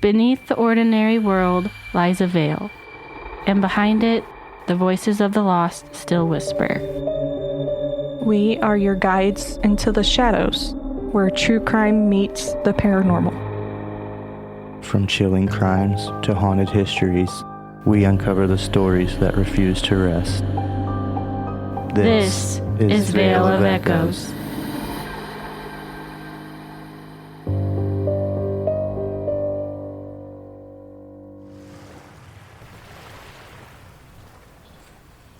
Beneath the ordinary world lies a veil, and behind it, the voices of the lost still whisper. We are your guides into the shadows, where true crime meets the paranormal. From chilling crimes to haunted histories, we uncover the stories that refuse to rest. This is Veil of Echoes.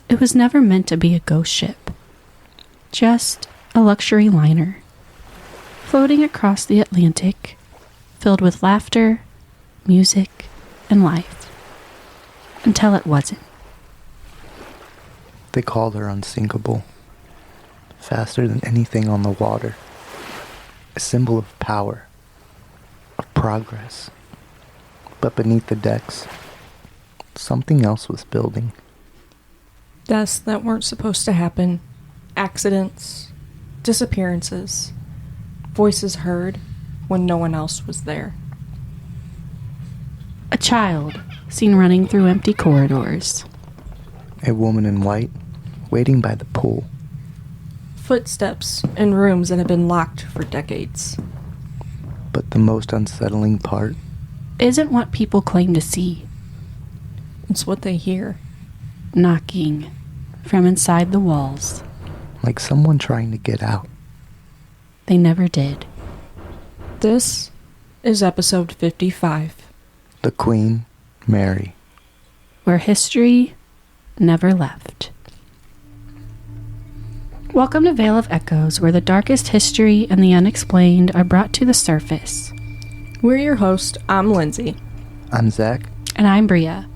It was never meant to be a ghost ship, just a luxury liner, floating across the Atlantic, filled with laughter, music, and life, until it wasn't. They called her unsinkable, faster than anything on the water, a symbol of power, of progress. But beneath the decks, something else was building. Deaths that weren't supposed to happen, accidents, disappearances, voices heard when no one else was there. A child seen running through empty corridors. A woman in white, waiting by the pool. Footsteps in rooms that have been locked for decades. But the most unsettling part Isn't what people claim to see. It's what they hear. Knocking from inside the walls. like someone trying to get out. They never did. This is episode 55. The Queen Mary. Where history never left. Welcome to Veil of Echoes, where the darkest history and the unexplained are brought to the surface. We're your host. I'm Lindsay. I'm Zach. And I'm Bria.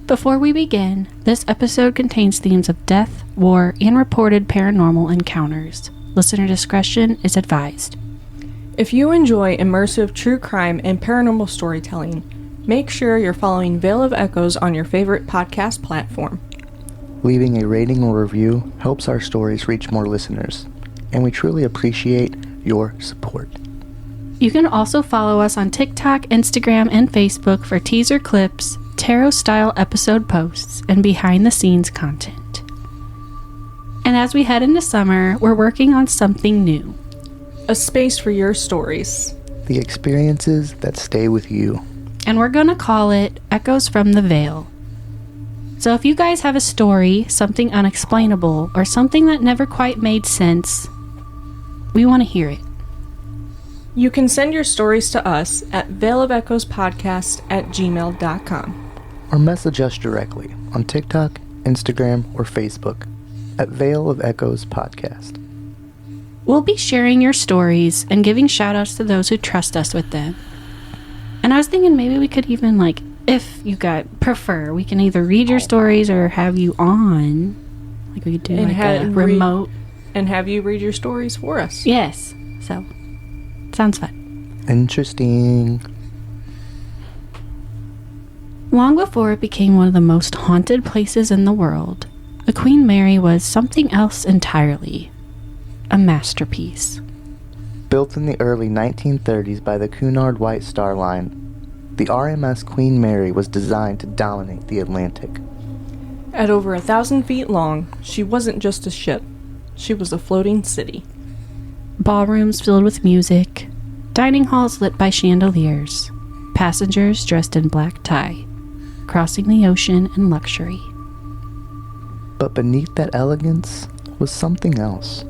Before we begin, this episode contains themes of death, war, and reported paranormal encounters. Listener discretion is advised. If you enjoy immersive true crime and paranormal storytelling, make sure you're following Veil of Echoes on your favorite podcast platform. Leaving a rating or review helps our stories reach more listeners, and we truly appreciate your support. You can also follow us on TikTok, Instagram, and Facebook for teaser clips, tarot-style episode posts, and behind-the-scenes content. And as we head into summer, we're working on something new. A space for your stories. The experiences that stay with you. And we're going to call it Echoes from the Veil. So if you guys have a story, something unexplainable, or something that never quite made sense, we want to hear it. You can send your stories to us at veilofechoespodcast@gmail.com. Or message us directly on TikTok, Instagram, or Facebook at Veil of Echoes Podcast. We'll be sharing your stories and giving shout-outs to those who trust us with them. And I was thinking maybe we could even, if you guys prefer, we can either read your stories or have you on. We could do a remote. And have you read your stories for us. Yes. So, sounds fun. Interesting. Long before it became one of the most haunted places in the world, the Queen Mary was something else entirely. A masterpiece. Built in the early 1930s by the Cunard White Star Line, the RMS Queen Mary was designed to dominate the Atlantic. At over 1,000 feet long, she wasn't just a ship. She was a floating city. Ballrooms filled with music, dining halls lit by chandeliers, passengers dressed in black tie, crossing the ocean in luxury. But beneath that elegance was something else.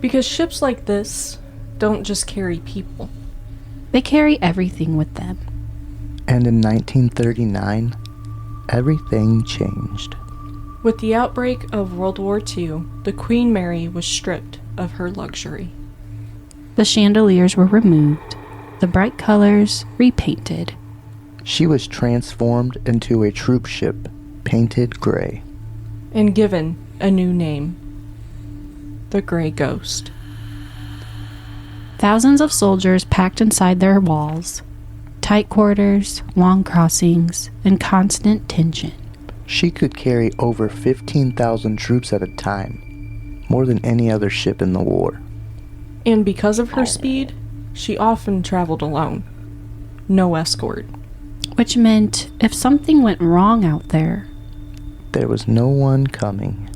Because ships like this don't just carry people. They carry everything with them. And in 1939, everything changed. With the outbreak of World War II, the Queen Mary was stripped of her luxury. The chandeliers were removed, the bright colors repainted. She was transformed into a troop ship, painted gray. And given a new name. The Grey Ghost. Thousands of soldiers packed inside their walls. Tight quarters, long crossings, and constant tension. She could carry over 15,000 troops at a time, more than any other ship in the war. And because of her speed, she often traveled alone. no escort. Which meant if something went wrong out there. There was no one coming.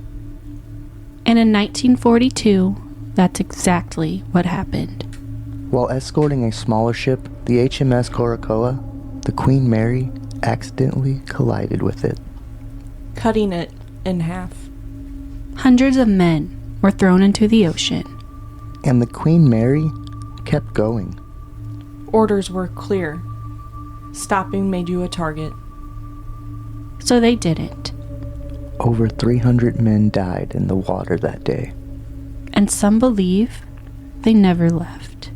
And in 1942, that's exactly what happened. While escorting a smaller ship, the HMS Curacoa, the Queen Mary accidentally collided with it. Cutting it in half. Hundreds of men were thrown into the ocean. And the Queen Mary kept going. Orders were clear. Stopping made you a target. So they didn't. Over 300 men died in the water that day. And some believe they never left.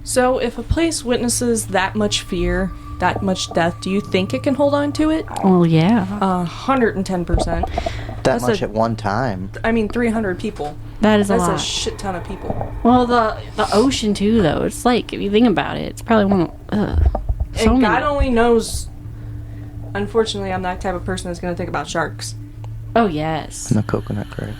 So if a place witnesses that much fear, that much death, do you think it can hold on to it? Well, yeah. 110%. That much at one time. 300 people. That is a That's lot. a shit ton of people. Well, the ocean, too, though. It's like, if you think about it, it's probably one of... And God only knows... Unfortunately, I'm that type of person that's going to think about sharks. Oh, yes. And the coconut crabs.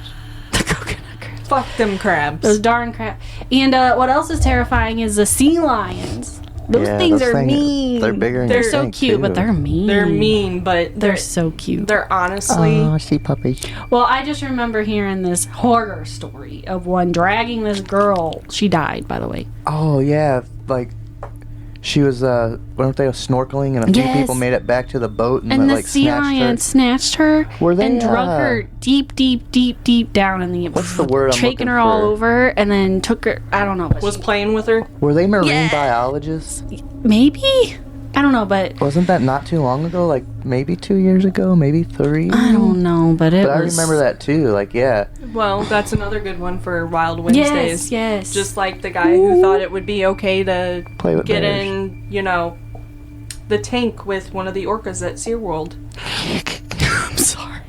The coconut crabs. Fuck them crabs. Those darn crabs. And what else is terrifying is the sea lions. Those things are mean. They're bigger than They're you so think, cute, too. but they're mean. They're mean, but They're so cute. They're honestly... sea puppies. Well, I just remember hearing this horror story of one dragging this girl. She died, by the way. Oh, yeah. Like, she was, weren't they snorkeling and a few people made it back to the boat and the like, sea lion snatched her Were they, and drug her deep down in the... What's the word I'm shaking looking her all for? over and then took her... I don't know. But Was playing with her? Were they marine Yeah. biologists? Maybe? I don't know, but... Wasn't that not too long ago? Like, maybe 2 years ago? Maybe 3? I don't know, but it But was... I remember that, too. Like, yeah. Well, that's another good one for Wild Wednesdays. Yes. Just like the guy who thought it would be okay to Play with get bears. in, the tank with one of the orcas at SeaWorld. I'm sorry.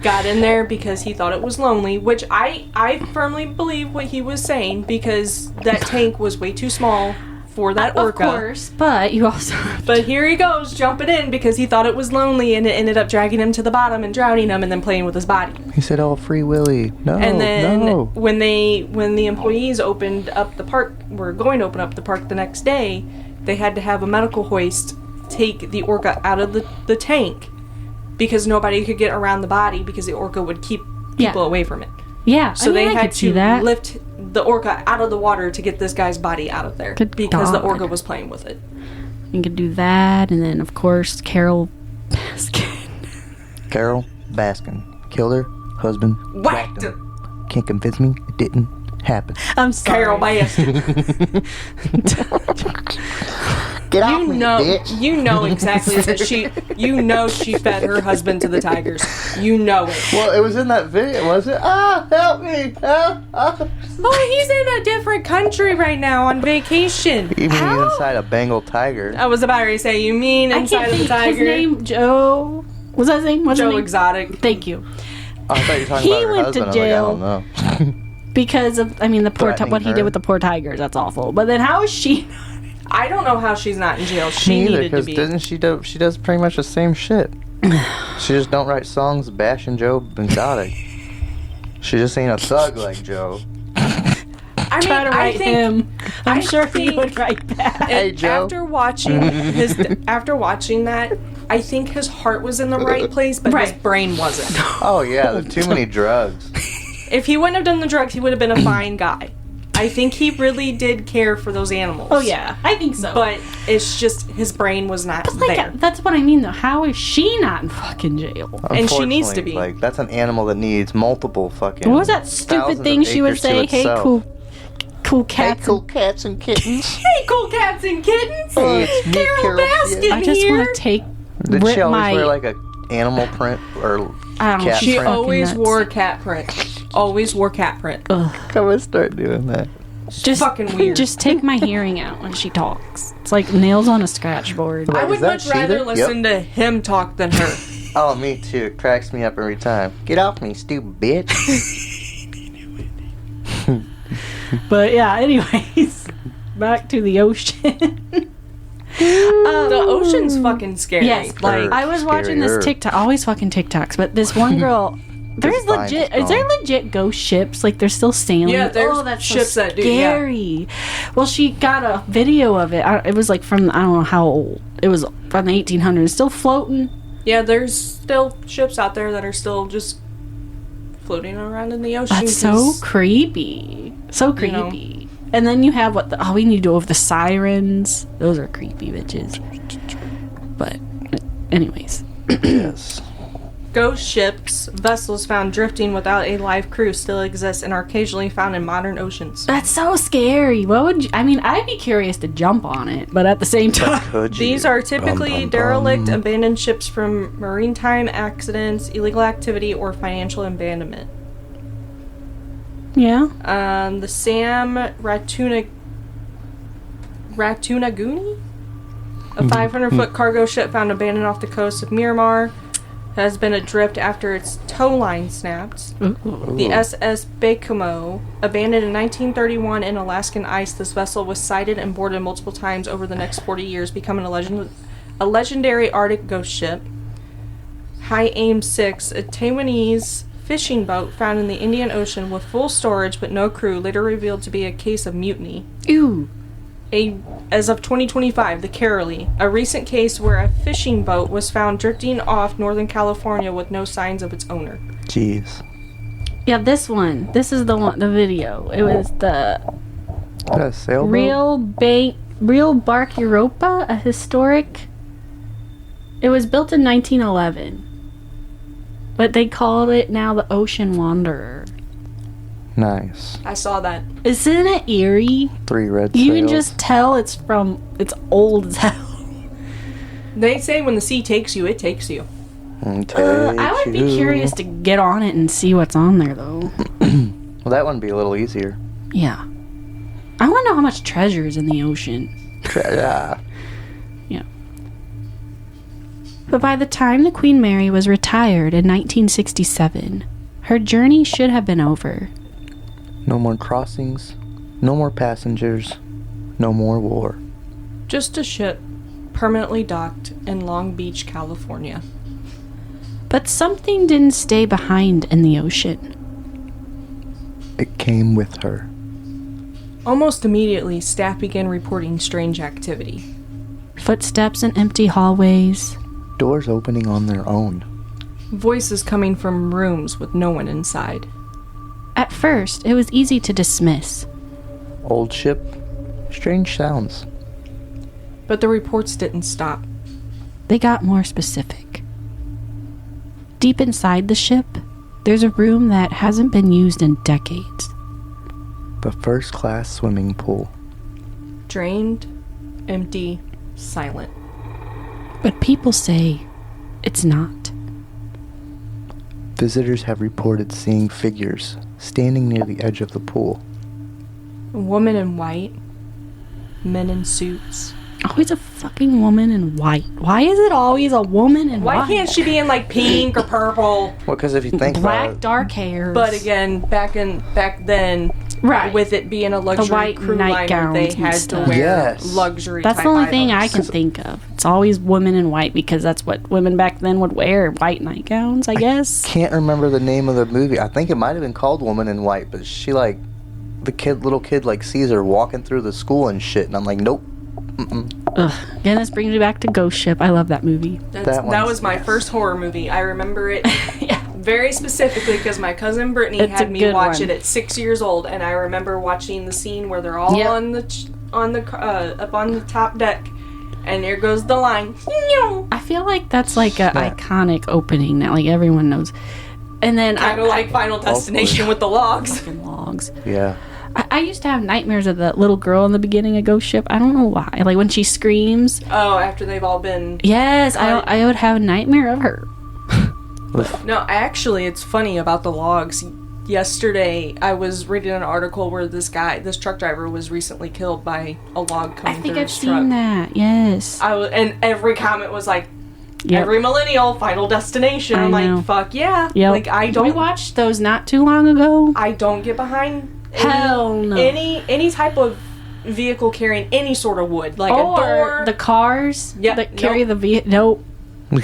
Got in there because he thought it was lonely, which I firmly believe what he was saying, because that tank was way too small for that orca. Of course, but you also... But here he goes, jumping in because he thought it was lonely, and it ended up dragging him to the bottom and drowning him and then playing with his body. He said, oh, Free Willy. No, And then no. when the employees opened up the park, were going to open up the park the next day, they had to have a medical hoist take the orca out of the tank because nobody could get around the body because the orca would keep people away from it. Yeah, So I they had could see to that. lift the orca out of the water to get this guy's body out of there because the orca was playing with it. You could do that, and then, of course, Carol Baskin. Carol Baskin killed her husband. Whacked him. Can't convince me it didn't happen. I'm sorry. Carol Baskin. Get off me, bitch. You know exactly that she fed her husband to the tigers. You know it. Well, it was in that video, was it? Ah, help me! Help! Oh, he's in a different country right now on vacation. You mean inside a Bengal tiger? I was about to say, you mean I inside can't of the think. tiger? His name, Joe... Was that his name? What's his Joe name? Exotic. Thank you. Oh, I thought you were talking about her went to husband. jail. I was like, I don't know. Because of, the poor... Threatening what he her. did with the poor tigers. That's awful. But then how is she... I don't know how she's not in jail. She Me either, needed to because be. doesn't she do? She does pretty much the same shit. She just don't write songs bashing Joe Exotic. She just ain't a thug like Joe. I Try to write him. I'm sure he think- would write that. Hey, Joe. After watching that, I think his heart was in the right place, but his Right. brain wasn't. Oh yeah, there's too many drugs. If he wouldn't have done the drugs, he would have been a fine guy. I think he really did care for those animals. Oh, yeah. I think so. But it's just his brain was not there. That's what I mean, though. How is she not in fucking jail? And she needs to be. Like, that's an animal that needs multiple fucking. What was that stupid thousands thing of she would acres to say? Hey, itself. cool cats. Hey, cool cats and kittens. Hey, cool cats and kittens! Hey, it's me, Carol Baskin I just here! want to take... Did rip she always my... wear like a animal print or I don't know. cat She print? always nuts. wore cat print. Always wore cat print. Ugh. I'm gonna start doing that. Just fucking weird. Just take my hearing out when she talks. It's like nails on a scratchboard. I Is would that much rather Sheeta? listen to him talk than her. Oh, me too. It cracks me up every time. Get off me, stupid bitch. But yeah, anyways, back to the ocean. The ocean's fucking scary. Yes, like I was watching this Scarier. TikTok, always fucking TikToks, but this one girl, There's legit. Is there legit ghost ships? Like they're still sailing. Yeah, there's that's ships so that do. Yeah. scary. Well, she got a video of it. It was like from I don't know how old. It was from the 1800s. Still floating. Yeah, there's still ships out there that are still just floating around in the ocean. That's so creepy. So creepy. And then you have we need to go over the sirens. Those are creepy bitches. But, anyways. Yes. Ghost ships, vessels found drifting without a live crew, still exist and are occasionally found in modern oceans. That's so scary. What would you... I mean, I'd be curious to jump on it, but at the same time... These are typically derelict, abandoned ships from maritime accidents, illegal activity, or financial abandonment. Yeah. The Sam Ratunaguni? A 500-foot cargo ship found abandoned off the coast of Myanmar has been adrift after its tow line snapped. Ooh. The SS Baikumo, abandoned in 1931 in Alaskan ice, this vessel was sighted and boarded multiple times over the next 40 years, becoming a legendary Arctic ghost ship. High Aim 6, a Taiwanese fishing boat found in the Indian Ocean with full storage but no crew, later revealed to be a case of mutiny. Ew. As of 2025, the Carolee, a recent case where a fishing boat was found drifting off Northern California with no signs of its owner. Jeez. Yeah, this one. This is the video. It was the sailboat? Real Bark Europa, a historic... It was built in 1911. But they called it now the Ocean Wanderer. Nice. I saw that. Isn't it eerie? 3 red You sails. can just tell it's old as hell. They say when the sea takes you, it takes you. I would be curious to get on it and see what's on there, though. Well, that one would be a little easier. Yeah. I want to know how much treasure is in the ocean. Yeah. Yeah. But by the time the Queen Mary was retired in 1967, her journey should have been over. No more crossings, no more passengers, no more war. Just a ship permanently docked in Long Beach, California. But something didn't stay behind in the ocean. It came with her. Almost immediately, staff began reporting strange activity. Footsteps in empty hallways. Doors opening on their own. Voices coming from rooms with no one inside. At first, it was easy to dismiss. Old ship, strange sounds. But the reports didn't stop. They got more specific. Deep inside the ship, there's a room that hasn't been used in decades. The first-class swimming pool. Drained, empty, silent. But people say it's not. Visitors have reported seeing figures standing near the edge of the pool. A woman in white, men in suits. Always a fucking woman in white. Why is it always a woman in white? Why can't she be in like pink or purple? Well, because if you think black, about it, dark hair. But again, back then, right, with it being a luxury white crew liner, nightgowns they and had stuff. to wear Yes. luxury. That's the type only thing I items. can think of. It's always women in white because that's what women back then would wear, white nightgowns, I guess. can't remember the name of the movie. I think it might have been called Woman in White, but she like little kid like sees her walking through the school and shit, and I'm like, nope. Ugh. Again, this brings me back to Ghost Ship. I love that movie. That was my first horror movie. I remember it very specifically because my cousin Brittany had me watch it at 6 years old, and I remember watching the scene where they're all on the up on the top deck, and there goes the line. I feel like that's like a iconic opening that like everyone knows. And then kind of like Final Destination with the logs. Fucking logs. Yeah. I used to have nightmares of the little girl in the beginning of Ghost Ship. I don't know why. Like when she screams. Oh, after they've all been. Yes, I would have a nightmare of her. No, actually, it's funny about the logs. Yesterday, I was reading an article where this truck driver, was recently killed by a log coming through his truck. I think I've seen that. Yes. And every comment was like, every millennial, Final Destination. I'm like, fuck yeah. Yep. Like, we watched those not too long ago. I don't get behind Hell no. any type of vehicle carrying any sort of wood, like or a door. The cars that carry the vehicle. Nope.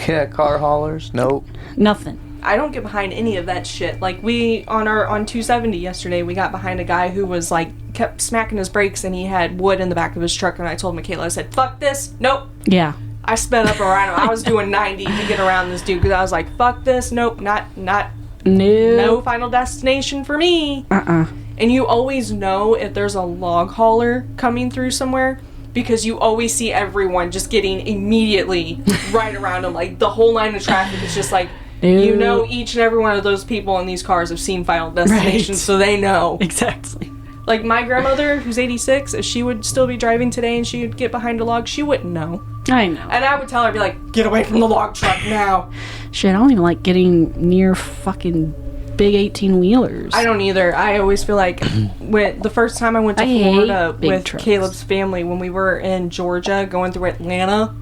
Yeah, car haulers. Nope. Nothing. I don't get behind any of that shit. Like, we, on 270 yesterday, we got behind a guy who was, like, kept smacking his brakes, and he had wood in the back of his truck, and I told Michaela, I said, fuck this, nope. Yeah. I sped up around him. I was doing 90 to get around this dude, because I was like, fuck this, nope, no final destination for me. And you always know if there's a log hauler coming through somewhere, because you always see everyone just getting immediately right around them. Like, the whole line of traffic is just like, you know, each and every one of those people in these cars have seen Final Destination, so they know. Exactly. Like, my grandmother, who's 86, if she would still be driving today and she would get behind a log, she wouldn't know. I know. And I would tell her, be like, get away from the log truck now. Shit, I don't even like getting near fucking big 18-wheelers. I don't either. I always feel like when the first time I went to Florida with trucks. Caleb's family, when we were in Georgia going through Atlanta,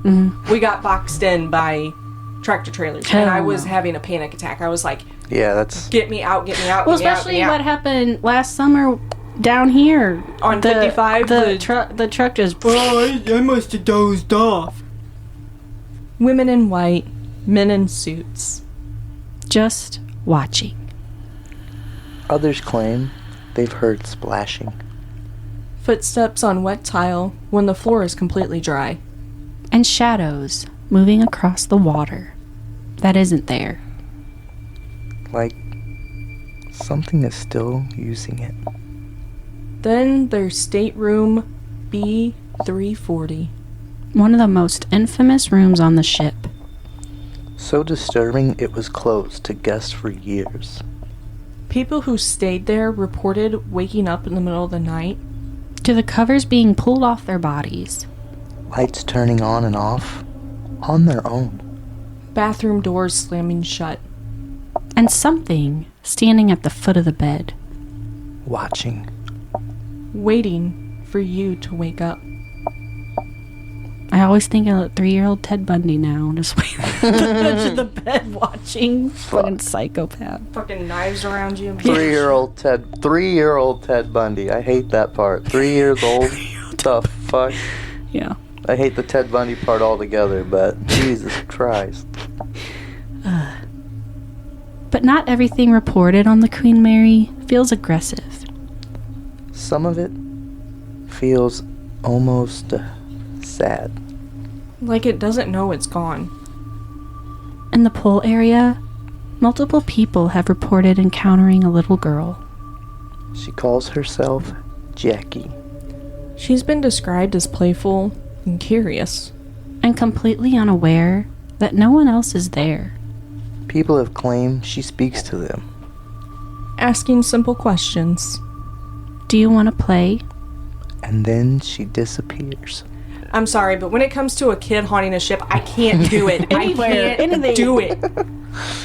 we got boxed in by tractor trailers. Hell and I was no. having a panic attack. I was like, Yeah, that's... get me out, get me out, Well, get me out, especially get me out. what happened last summer down here. On 55, the truck just... Oh, I must have dozed off. Women in white, men in suits. Just watching. Others claim they've heard splashing. Footsteps on wet tile when the floor is completely dry. And shadows moving across the water that isn't there. Like something is still using it. Then there's stateroom B340. One of the most infamous rooms on the ship. So disturbing it was closed to guests for years. People who stayed there reported waking up in the middle of the night. To the covers being pulled off their bodies. Lights turning on and off on their own. Bathroom doors slamming shut. And something standing at the foot of the bed. Watching. Waiting for you to wake up. I always think of 3-year-old Ted Bundy now, just waiting at the edge of the bed watching. Fucking psychopath. Fucking knives around you. 3-year-old Ted Bundy. I hate that part. 3 years old. The fuck? Yeah. I hate the Ted Bundy part altogether, but Jesus Christ. But not everything reported on the Queen Mary feels aggressive. Some of it feels almost sad. Like it doesn't know it's gone. In the pool area, multiple people have reported encountering a little girl. She calls herself Jackie. She's been described as playful and curious. And completely unaware that no one else is there. People have claimed she speaks to them. Asking simple questions. Do you want to play? And then she disappears. I'm sorry, but when it comes to a kid haunting a ship, I can't do it. Anywhere, I can't do it.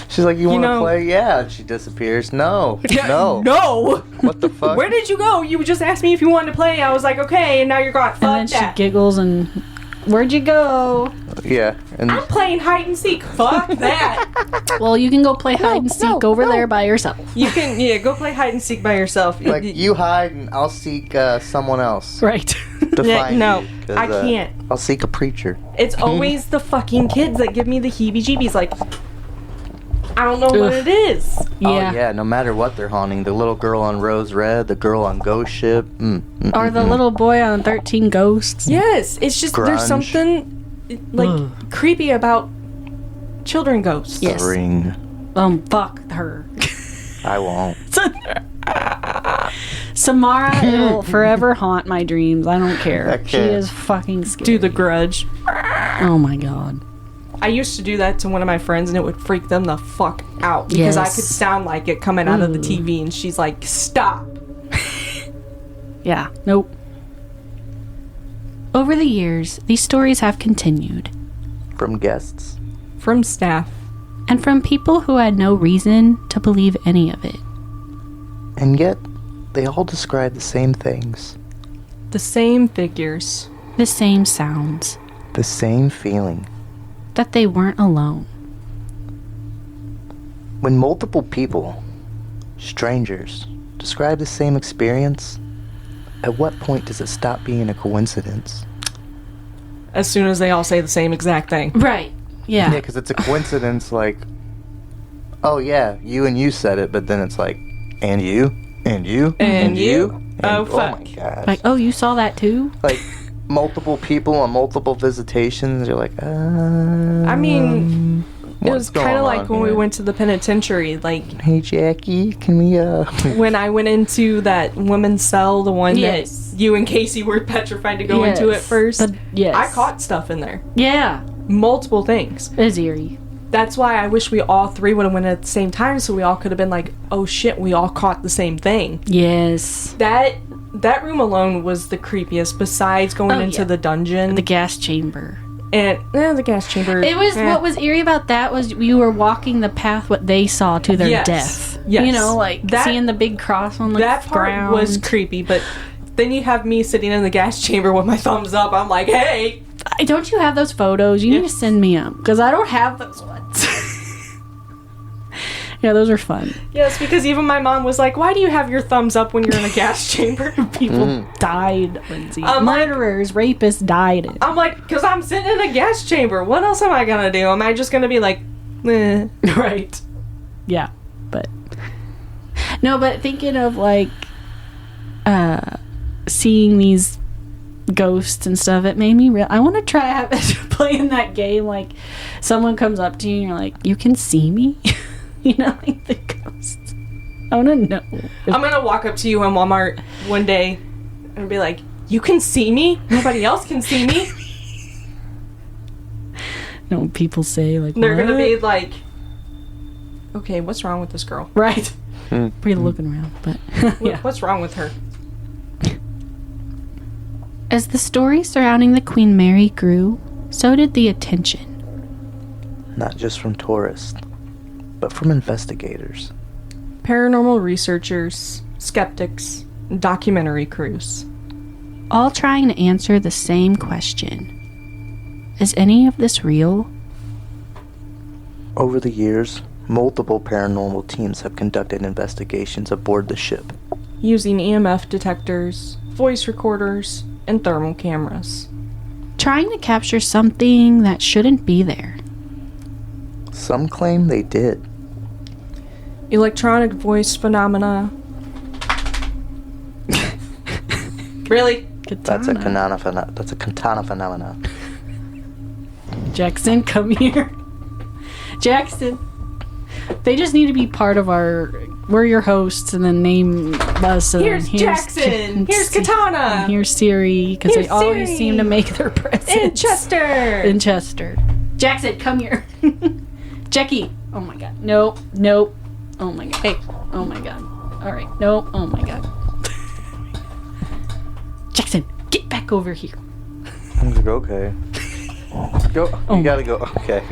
She's like, you want to know- play? Yeah. And she disappears. No. No. No. What the fuck? Where did you go? You just asked me if you wanted to play. I was like, okay, and now you're gone. Fuck And then that. she giggles and... Where'd you go? Yeah. And I'm playing hide and seek. Fuck that. Well, you can go play hide and seek over there by yourself. You can, go play hide and seek by yourself. like, you hide and I'll seek someone else Right. to Yeah, find no, you. 'Cause, I can't. I'll seek a preacher. It's always the fucking kids that give me the heebie-jeebies. Like, I don't know what it is. Yeah. Oh, yeah. No matter what they're haunting. The little girl on Rose Red, the girl on Ghost Ship. Or the little boy on 13 Ghosts. Yes, it's just there's Grunge. something like creepy about children ghosts. Yes. Ring. Fuck her. I won't. Samara will forever haunt my dreams. I don't care. Okay. She is fucking scary. Do the Grudge. Oh my god. I used to do that to one of my friends, and it would freak them the fuck out because I Yes. could sound like it coming out of the TV, and she's like, "Stop." Yeah. Nope. Over the years, these stories have continued. From guests. From staff. And from people who had no reason to believe any of it. And yet, they all describe the same things. The same figures. The same sounds. The same feeling. That they weren't alone. When multiple people, strangers, describe the same experience, at what point does it stop being a coincidence? As soon as they all say the same exact thing. Right. Yeah. Yeah, because it's a coincidence like, oh yeah, you said it, but then it's like, and you, and you, And you? and, Oh, oh fuck. my gosh. Like, oh, you saw that too? Like, multiple people on multiple visitations. You're like, I mean, it was kind of like when we went. went to the penitentiary. Like, Hey Jackie, can we when I went into that woman's cell, the one Yes. that you and Casey were petrified to go into at first, Yes. I caught stuff in there. Yeah. Multiple things. It was eerie. That's why I wish we all three would have went at the same time, so we all could have been like, oh shit, we all caught the same thing. Yes. That room alone was the creepiest, besides going into the dungeon. The gas chamber. And the gas chamber. It was what was eerie about that was you were walking the path what they saw to their death. Yes. You know, like seeing the big cross on the that part ground. was creepy, but then you have me sitting in the gas chamber with my thumbs up. I'm like, hey. Don't you have those photos? You need to send me them because I don't have those ones. Yeah, those are fun. Yes, because even my mom was like, why do you have your thumbs up when you're in a gas chamber? People died, Lindsay. I'm like- Murderers, rapists died. I'm like, because I'm sitting in a gas chamber. What else am I going to do? Am I just going to be like, eh. Right. Yeah, but no, but thinking of like seeing these ghosts and stuff, it made me real. I want to try playing that game. Like, someone comes up to you and you're like, "You can see me," you know, like the ghosts. I want to know. I'm going to walk up to you in Walmart one day and be like, you can see me? Nobody else can see me? No, people say like They're going to "What?" be like, okay, what's wrong with this girl? right. Pretty looking around, but yeah. What's wrong with her? As the story surrounding the Queen Mary grew, so did the attention. Not just from tourists, but from investigators. Paranormal researchers, skeptics, documentary crews. All trying to answer the same question. Is any of this real? Over the years, multiple paranormal teams have conducted investigations aboard the ship. Using EMF detectors, voice recorders, and thermal cameras. Trying to capture something that shouldn't be there. Some claim they did. Electronic voice phenomena. Really? That's a katana phenomena. Jackson, come here. Jackson. They just need to be part of our... We're your hosts, and then name us. And Here's Jackson. Here's Katana. And here's Siri, because they always seem to make their presence. In Chester. In Chester. Jackson, come here. Jackie. Oh my god. Nope. Oh my god. Hey. Oh my god. Alright. Nope. Oh my god. Jackson, get back over here. I'm like, okay. Go. Oh You gotta go. Okay.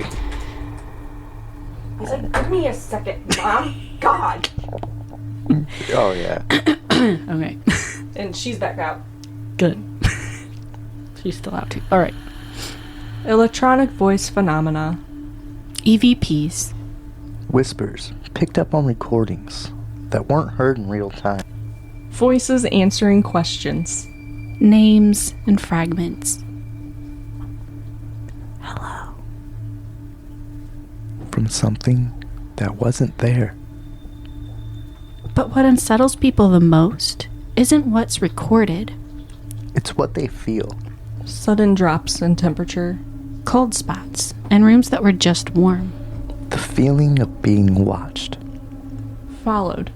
He's like, give me a second, Mom. God. Oh, yeah. Okay. And she's back out. Good. She's still out too. Alright. Electronic voice phenomena. EVPs. Whispers picked up on recordings that weren't heard in real time. Voices answering questions. Names and fragments. Hello. From something that wasn't there. But what unsettles people the most isn't what's recorded. It's what they feel. Sudden drops in temperature. Cold spots and rooms that were just warm. The feeling of being watched. Followed.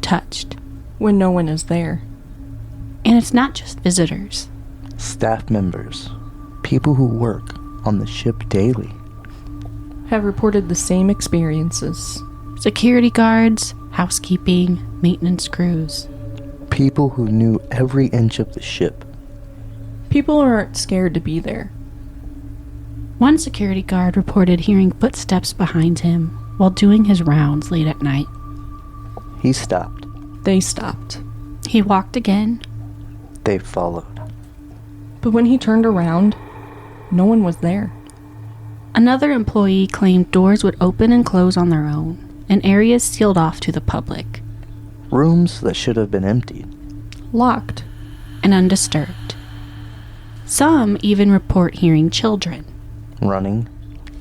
Touched. When no one is there. And it's not just visitors. Staff members. People who work on the ship daily. Have reported the same experiences. Security guards, housekeeping, maintenance crews. People who knew every inch of the ship. People aren't scared to be there. One security guard reported hearing footsteps behind him while doing his rounds late at night. He stopped. They stopped. He walked again. They followed. But when he turned around, no one was there. Another employee claimed doors would open and close on their own, and areas sealed off to the public. Rooms that should have been emptied. Locked. And undisturbed. Some even report hearing children. Running.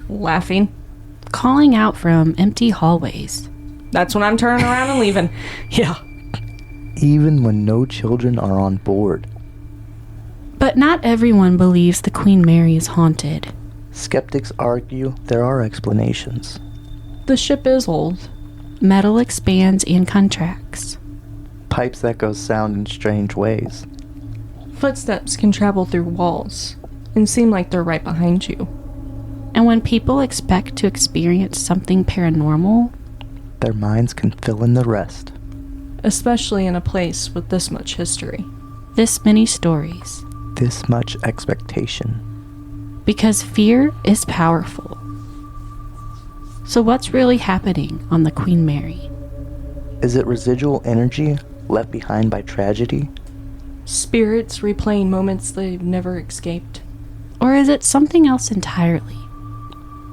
Laughing. calling out from empty hallways. That's when I'm turning around and leaving. Yeah. Even when no children are on board. But not everyone believes the Queen Mary is haunted. Skeptics argue there are explanations. The ship is old. Metal expands and contracts. Pipes echo sound in strange ways. Footsteps can travel through walls and seem like they're right behind you. And when people expect to experience something paranormal, Their minds can fill in the rest. Especially in a place with this much history. this many stories. This much expectation. Because fear is powerful. So what's really happening on the Queen Mary? Is it residual energy left behind by tragedy? Spirits replaying moments they've never escaped. Or is it something else entirely?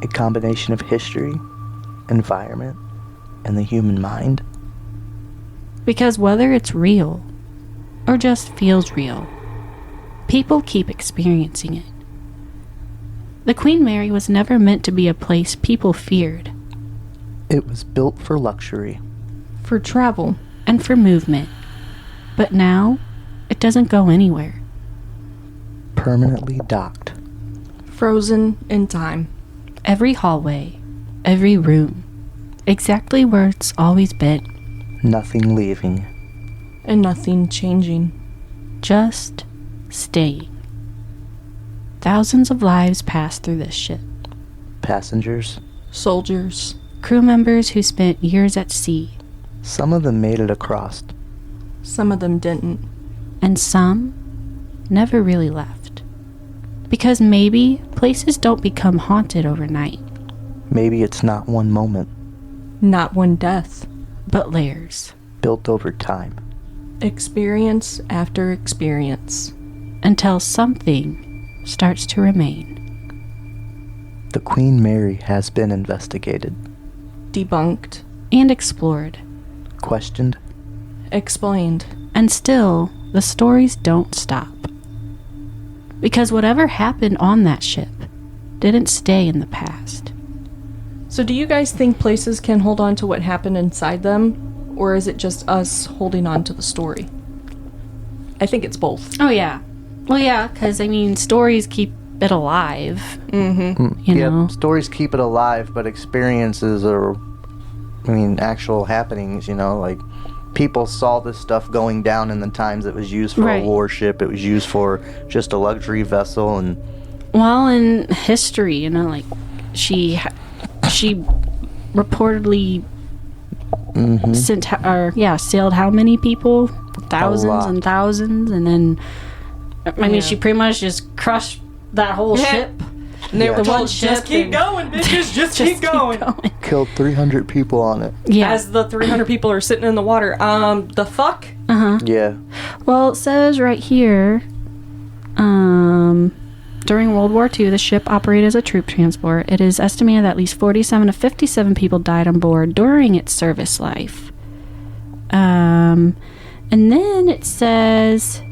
A combination of history, environment, and the human mind? Because whether it's real or just feels real, people keep experiencing it. The Queen Mary was never meant to be a place people feared, It was built for luxury. For travel. and for movement. But now, it doesn't go anywhere. Permanently docked. Frozen in time. Every hallway, every room, exactly where it's always been. Nothing leaving. And nothing changing. Just staying. Thousands of lives pass through this ship. Passengers. Soldiers. Crew members who spent years at sea, Some of them made it across. Some of them didn't. and some never really left. Because maybe places don't become haunted overnight, Maybe it's not one moment, Not one death. but layers, built over time. Experience after experience. until something starts to remain. The Queen Mary has been investigated, Debunked. And explored. questioned, Explained. And still, the stories don't stop. Because whatever happened on that ship didn't stay in the past. So do you guys think places can hold on to what happened inside them? Or is it just us holding on to the story? I think it's both. Oh, yeah. Well, yeah, because, I mean, stories keep it alive. Mm-hmm. You know? stories keep it alive, but experiences are, actual happenings, like people saw this stuff going down in the times it was used for Right. a warship, it was used for just a luxury vessel, and Well, in history, like, she reportedly sailed how many people? Thousands lot. and thousands, and then, Yeah. she pretty much just crushed that whole ship. And they Yeah. were The told, one just ship keep and- going, bitches, just keep going. killed 300 people on it. Yeah. As the 300 people are sitting in the water. The fuck? Uh-huh. Yeah. Well, it says right here, during World War II, the ship operated as a troop transport. It is estimated that at least 47 to 57 people died on board during its service life. And then it says,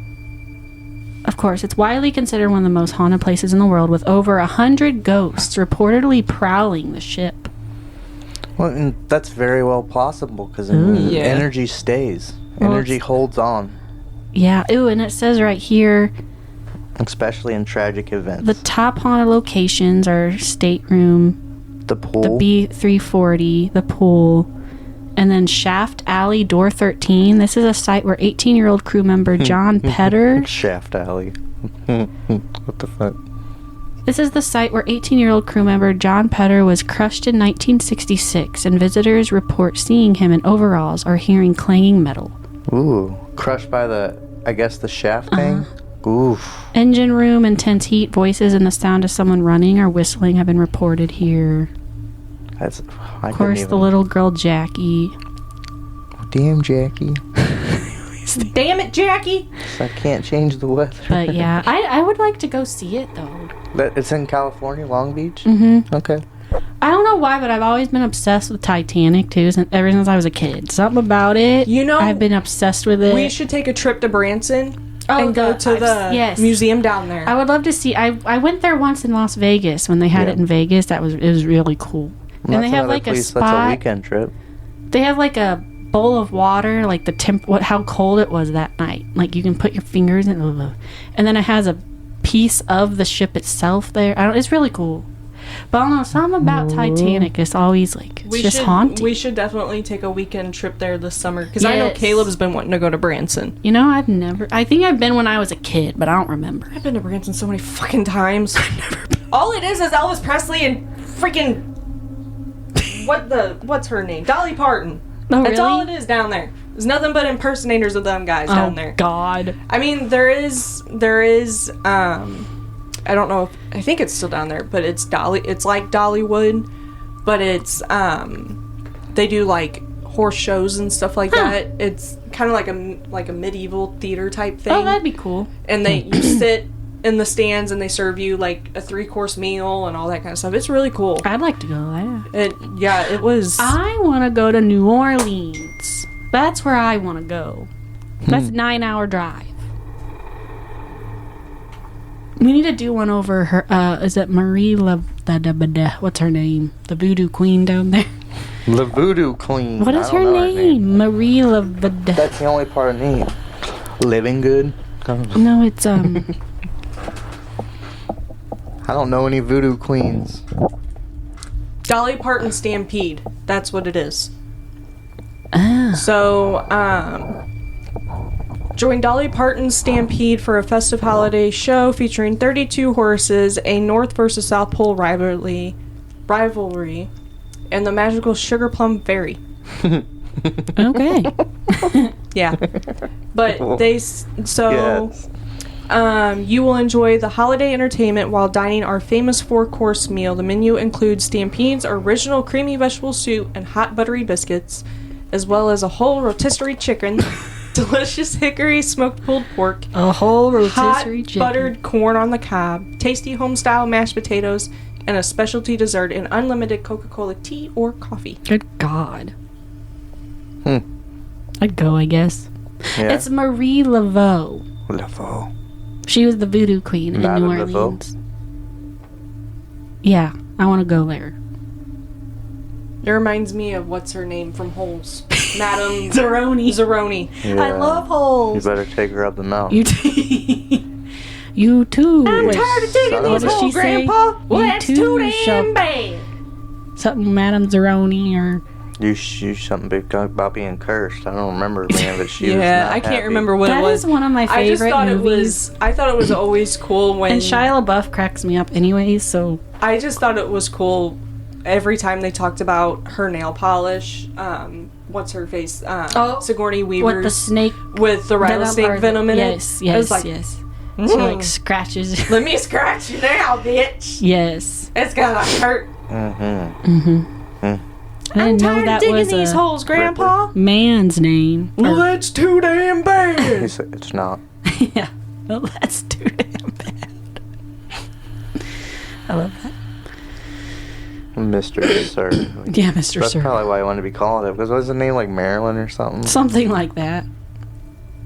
of course, it's widely considered one of the most haunted places in the world, with over 100 ghosts reportedly prowling the ship. Well, and that's very well possible because Yeah. energy stays. Well, Energy it's- holds on, Yeah, ooh, and it says right here, especially in tragic events. the top haunted locations are stateroom, The pool. the B340, the pool, and then Shaft Alley, Door 13. This is a site where 18-year-old crew member John Petter. Shaft Alley. What the fuck? This is the site where 18-year-old crew member John Petter was crushed in 1966, and visitors report seeing him in overalls or hearing clanging metal. Ooh, crushed by the shaft thing? Oof. Engine room, intense heat, voices, and the sound of someone running or whistling have been reported here. That's, I Of course, the little girl Jackie. Damn, Jackie. Damn it, Jackie! I can't change the weather. But yeah, I would like to go see it though. But it's in California, Long Beach? Mm-hmm. Okay. I don't know why, but I've always been obsessed with Titanic too, ever since I was a kid. Something about it. I've been obsessed with it. We should take a trip to Branson Oh, and go the- to the yes. museum down there. I would love to see. I went there once in Las Vegas when they had Yeah. it in Vegas. It was really cool. Well, and they that's have another like a place spot. That's a weekend trip. They have like a bowl of water, like how cold it was that night. Like you can put your fingers in, and then it has a piece of the ship itself there. It's really cool. But I don't know, something about Titanic is always like, it's just haunting. We should definitely take a weekend trip there this summer, because I know Caleb's been wanting to go to Branson. You know, I think I've been when I was a kid, but I don't remember. I've been to Branson so many fucking times. I've never been. All it is Elvis Presley and freaking what's her name? Dolly Parton. Oh, That's really? all it is down there. There's nothing but impersonators of them guys down there. Oh, God. I mean, there is I don't know I think it's still down there, but it's like Dollywood, but it's they do like horse shows and stuff like that. It's kind of like a medieval theater type thing. Oh, that'd be cool. And you sit in the stands and they serve you like a 3-course meal and all that kind of stuff. It's really cool. I'd like to go there. It was. I want to go to New Orleans. That's where I want to go. That's a 9-hour drive. We need to do one over her. Is it Marie what's her name? The voodoo queen down there. The voodoo queen. What is her name? Marie That's the only part I need. Living good? No, it's I don't know any voodoo queens. Dolly Parton Stampede. That's what it is. Ah. So, join Dolly Parton's Stampede for a festive holiday show featuring 32 horses, a North versus South Pole rivalry, and the magical Sugar Plum Fairy. Okay. Yeah. But Yes. You will enjoy the holiday entertainment while dining our famous 4-course meal. The menu includes Stampede's original creamy vegetable soup and hot buttery biscuits, as well as a whole rotisserie chicken, delicious hickory smoked pulled pork, A whole hot rotisserie chicken. buttered corn on the cob, tasty home-style mashed potatoes, and a specialty dessert and unlimited Coca-Cola tea or coffee. Good God. I'd go, I guess. Yeah. It's Marie Laveau. Laveau. She was the voodoo queen in Madame New Laveau? Orleans. Yeah, I want to go there. It reminds me of what's her name from Holes. Madame Zeroni. Yeah. I love holes. You better take her up the mountain. You too. I'm Wait, tired of digging what these did she holes, say? Grandpa. Well, You that's too too shall- damn bad. Something Madame Zeroni or... You something big about being cursed. I don't remember, man, but she was Yeah, not I can't happy. remember what That it was. is one of my I just favorite thought movies. I thought it was always cool when... And Shia LaBeouf cracks me up anyways, so... I just thought it was cool every time they talked about her nail polish. What's her face? Sigourney Weaver's. With the snake... With the rattlesnake venom in it. Yes, It was yes, like, yes. She like scratches... let me scratch you now, bitch. Yes. It's gonna hurt. I didn't know that digging was these a holes, Grandpa. man's name. Well, that's too damn bad. He said, it's not. Yeah. Well, that's too damn bad. I love that. Mr. Sir. Yeah, Mr. That's Sir. probably why I wanted to be called it. Because was his name like Marilyn or something? Something like that.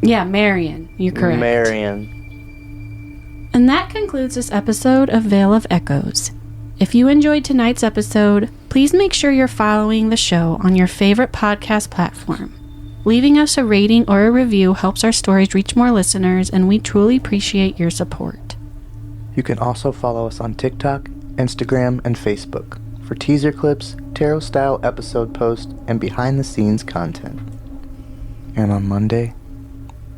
Yeah, Marion. You're correct. Marion. And that concludes this episode of Veil of Echoes. If you enjoyed tonight's episode, please make sure you're following the show on your favorite podcast platform. Leaving us a rating or a review helps our stories reach more listeners, and we truly appreciate your support. You can also follow us on TikTok, Instagram, and Facebook for teaser clips, tarot-style episode posts, and behind-the-scenes content. And on Monday,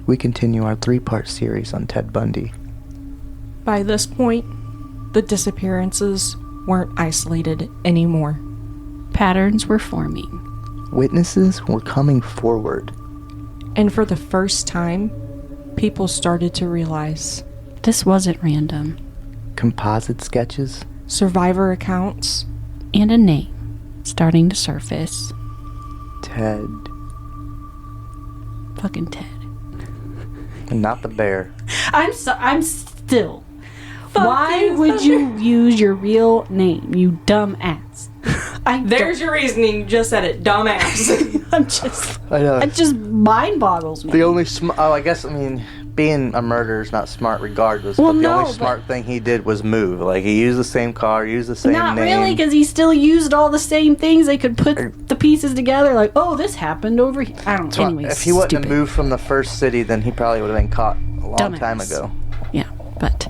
we continue our 3-part series on Ted Bundy. By this point, the disappearances weren't isolated anymore. Patterns were forming. Witnesses were coming forward. And for the first time, people started to realize This wasn't random. Composite sketches. survivor accounts. And a name starting to surface. Ted. Fucking Ted. And not the bear. I'm still. Why would you use your real name, you dumb ass? There's your reasoning. You just said it, dumbass. I'm just. I know. It just mind boggles me. The only I guess, being a murderer is not smart regardless. Well, but the no, only smart thing he did was move. Like, he used the same car, used the same Not name. really, because he still used all the same things. They could put the pieces together, like, oh, this happened over here. I don't know. Anyways, if he wouldn't stupid. have moved from the first city, then he probably would have been caught a long Dumbass. time ago. Yeah, but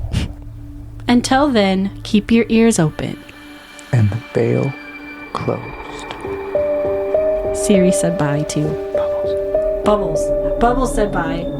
until then, keep your ears open. And the veil closed. Siri said bye too. Bubbles. Bubbles said bye.